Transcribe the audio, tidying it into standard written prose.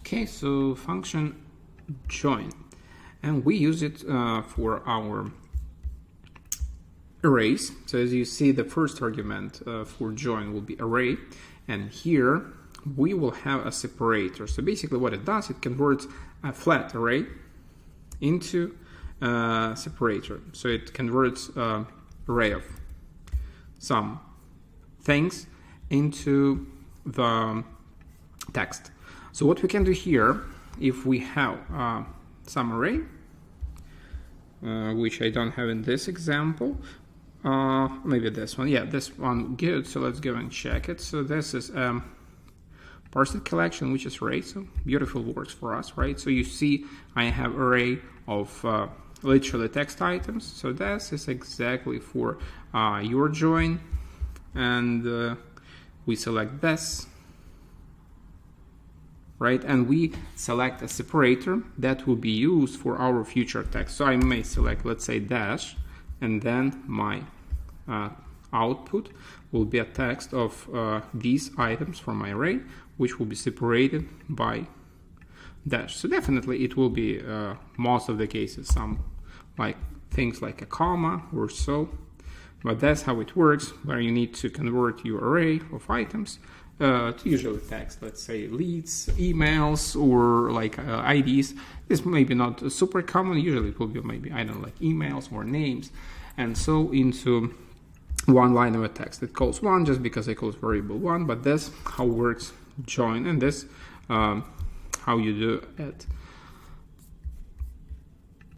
Okay, so function join, and we use it for our arrays. So as you see, the first argument for join will be array, and here we will have a separator. So basically what it does, it converts a flat array into a separator. So it converts an array of some things into the text. So what we can do here, if we have some array, which I don't have in this example, maybe this one, yeah, this one good. So let's go and check it. So this is parsed collection, which is array. So beautiful works for us, right? So you see I have array of literally text items. So this is exactly for your join, and we select this, right? And we select a separator that will be used for our future text. So I may select, let's say, dash, and then my output will be a text of these items from my array, which will be separated by dash. So definitely it will be most of the cases some like things like a comma or so, but that's how it works, where you need to convert your array of items to usually text, let's say leads, emails, or like IDs. This may be not super common. Usually it will be maybe, I don't know, like emails or names, and so into one line of a text. It calls one just because I calls variable one, but that's how works join, and this how you do it